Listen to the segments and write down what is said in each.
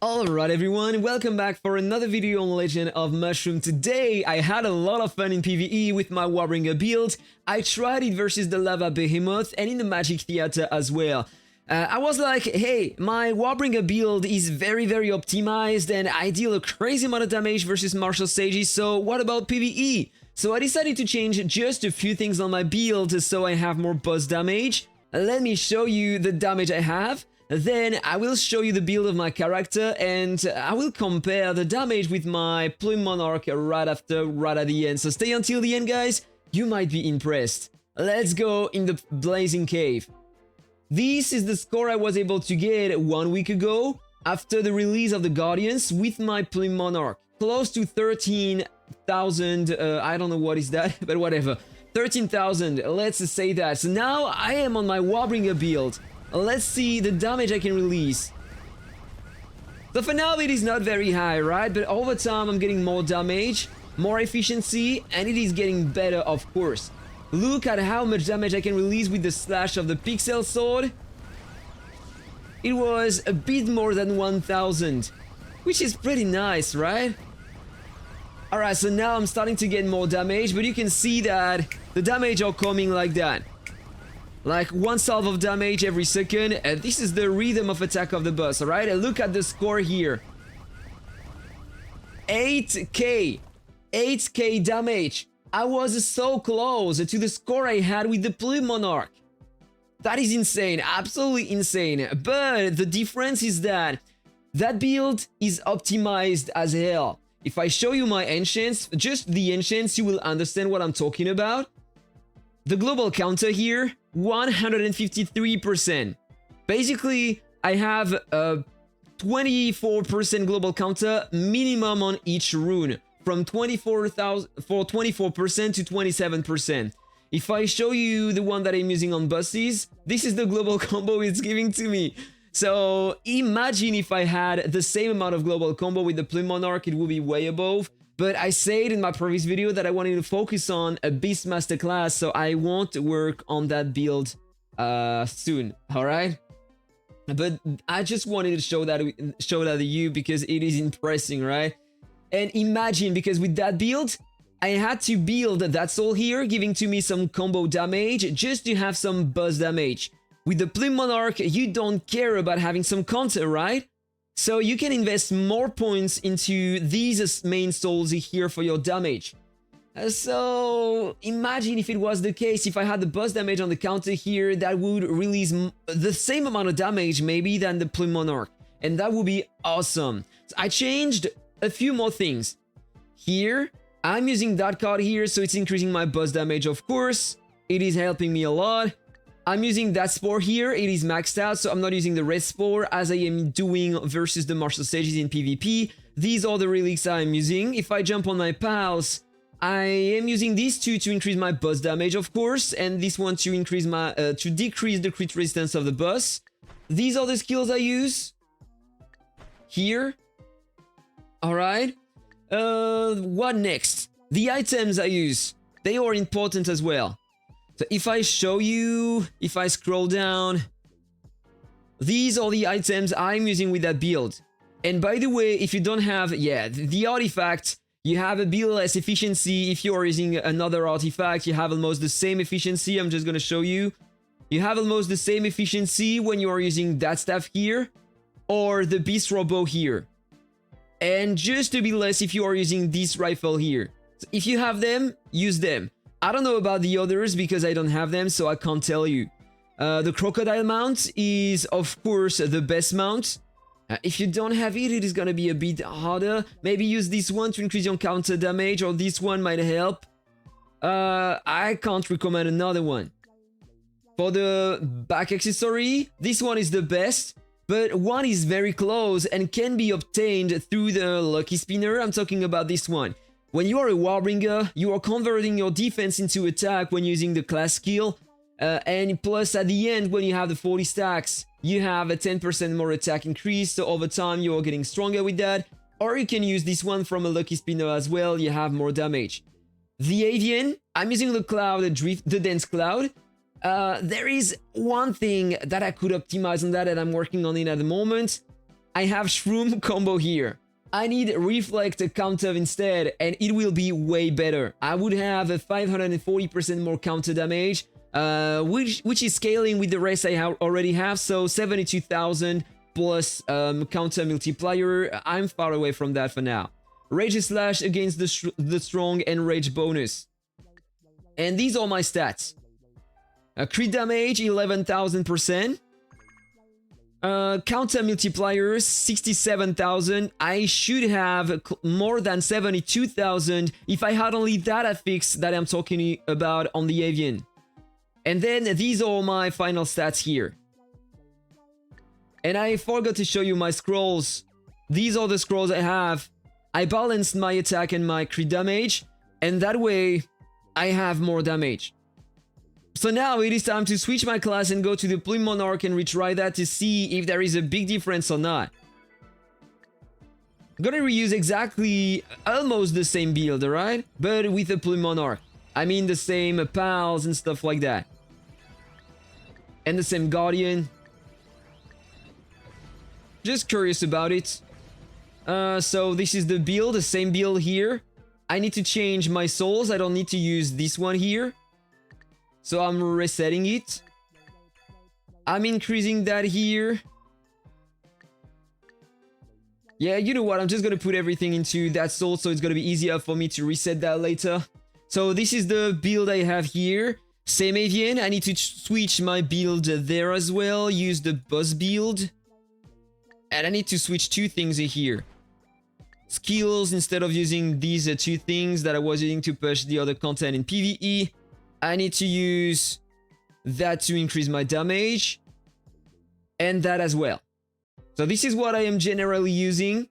Alright everyone, welcome back for another video on Legend of Mushroom. Today I had a lot of fun in PvE with my Warbringer build. I tried it versus the Lava Behemoth and in the Magic Theater as well. I was like, hey, my Warbringer build is very optimized and I deal a crazy amount of damage versus Martial Sages, so what about PvE? So I decided to change just a few things on my build so I have more boss damage. Let me show you the damage I have. Then I will show you the build of my character and I will compare the damage with my Plume Monarch right at the end. So stay until the end, guys. You might be impressed. Let's go in the Blazing Cave. This is the score I was able to get 1 week ago after the release of the Guardians with my Plume Monarch. Close to 13,000, I don't know what is that, but whatever. 13,000, let's say that. So now I am on my Warbringer build. Let's see the damage I can release. So for now it is not very high, right? But over time I'm getting more damage, more efficiency, and it is getting better, of course. Look at how much damage I can release with the slash of the Pixel Sword. It was a bit more than 1,000, which is pretty nice, right? Alright, so now I'm starting to get more damage, but you can see that the damage are coming like that. Like 1 salve of damage every second, and this is the rhythm of attack of the boss, alright? And look at the score here. 8k damage. I was so close to the score I had with the Plume Monarch. That is insane, absolutely insane. But the difference is that that build is optimized as hell. If I show you my enchants, just the enchants, you will understand what I'm talking about. The global counter here, 153%. Basically, I have a 24% global counter minimum on each rune, from 24% to 27%. If I show you the one that I'm using on buses, this is the global combo it's giving to me. So imagine if I had the same amount of global combo with the Plume Monarch, it would be way above. But I said in my previous video that I wanted to focus on a Beastmaster class, so I won't work on that build soon, alright? But I just wanted to show that to you because it is impressive, right? And imagine, because with that build, I had to build that soul here, giving to me some combo damage just to have some buzz damage. With the Plume Monarch, you don't care about having some counter, right? So you can invest more points into these main souls here for your damage. So imagine if it was the case, if I had the boss damage on the counter here, that would release the same amount of damage maybe than the Plume Monarch. And that would be awesome. So I changed a few more things. Here, I'm using that card here, so it's increasing my boss damage, of course. It is helping me a lot. I'm using that spore here, it is maxed out, so I'm not using the red spore as I am doing versus the Martial Sages in PvP. These are the relics I'm using. If I jump on my pals, I am using these two to increase my boss damage, of course, and this one to increase my to decrease the crit resistance of the boss. These are the skills I use here. Alright. What next? The items I use, they are important as well. So if I show you, if I scroll down, these are the items I'm using with that build. And by the way, if you don't have, the artifact, you have a bit less efficiency. If you are using another artifact, you have almost the same efficiency. I'm just going to show you. You have almost the same efficiency when you are using that staff here or the Beast Robo here. And just a bit less if you are using this rifle here. So if you have them, use them. I don't know about the others because I don't have them, so I can't tell you. The crocodile mount is, of course, the best mount. If you don't have it, it is gonna be a bit harder. Maybe use this one to increase your counter damage, or this one might help. I can't recommend another one. For the back accessory, this one is the best, but one is very close and can be obtained through the lucky spinner. I'm talking about this one. When you are a Warbringer, you are converting your defense into attack when using the class skill. And plus at the end, when you have the 40 stacks, you have a 10% more attack increase. So over time, you are getting stronger with that. Or you can use this one from a lucky spinner as well. You have more damage. The avian, I'm using the cloud, the dense cloud. There is one thing that I could optimize on that and I'm working on it at the moment. I have Shroom combo here. I need Reflect counter instead, and it will be way better. I would have a 540% more counter damage, which is scaling with the rest I already have, so 72,000 plus counter multiplier. I'm far away from that for now. Rage Slash against the strong and Rage bonus. And these are my stats. Crit damage, 11,000%. Counter multipliers, 67,000. I should have more than 72,000 if I had only that affix that I'm talking about on the Avian. And then these are my final stats here. And I forgot to show you my scrolls. These are the scrolls I have. I balanced my attack and my crit damage, and that way I have more damage. So now it is time to switch my class and go to the Plume Monarch and retry that to see if there is a big difference or not. I'm gonna reuse exactly almost the same build, alright? But with the Plume Monarch. I mean the same pals and stuff like that. And the same Guardian. Just curious about it. So this is the build, the same build here. I need to change my souls. I don't need to use this one here. So I'm resetting it. I'm increasing that here. Yeah, you know what? I'm just gonna put everything into that soul, so it's gonna be easier for me to reset that later. So this is the build I have here. Same Avian. I need to switch my build there as well. Use the boss build. And I need to switch two things here. Skills, instead of using these two things that I was using to push the other content in PvE, I need to use that to increase my damage. And that as well. So this is what I am generally using.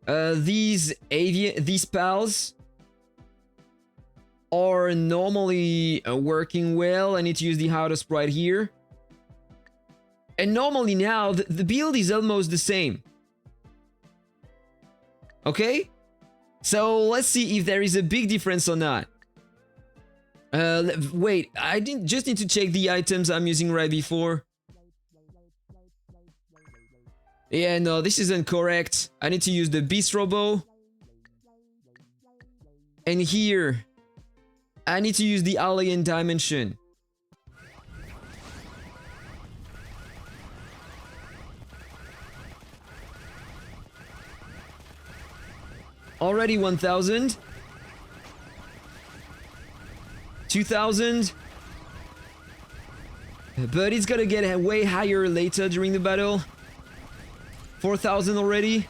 These pals are normally working well. I need to use the Auto Sprite here. And normally now, the build is almost the same. Okay? So let's see if there is a big difference or not. Wait, I just need to check the items I'm using right before. Yeah, no, this isn't correct. I need to use the Beast Robo. And here, I need to use the Alien Dimension. Already 1,000. 2,000. But it's gonna get way higher later during the battle. 4,000 already.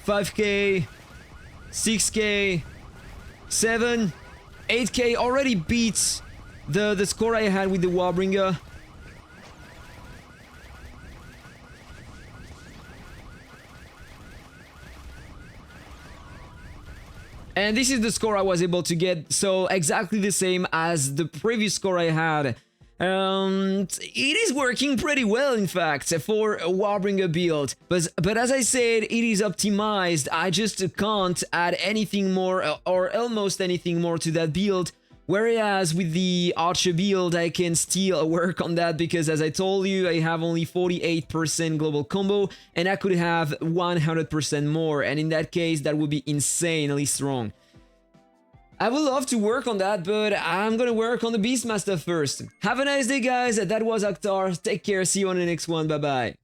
5k. 6k. 7. 8k already beats the score I had with the Warbringer. And this is the score I was able to get, so exactly the same as the previous score I had. It is working pretty well, in fact, for a Warbringer build. But as I said, it is optimized. I just can't add anything more or almost anything more to that build. Whereas with the Archer build, I can still work on that because, as I told you, I have only 48% global combo and I could have 100% more. And in that case, that would be insanely strong. I would love to work on that, but I'm gonna work on the Beastmaster first. Have a nice day, guys. That was Akhtar. Take care. See you on the next one. Bye-bye.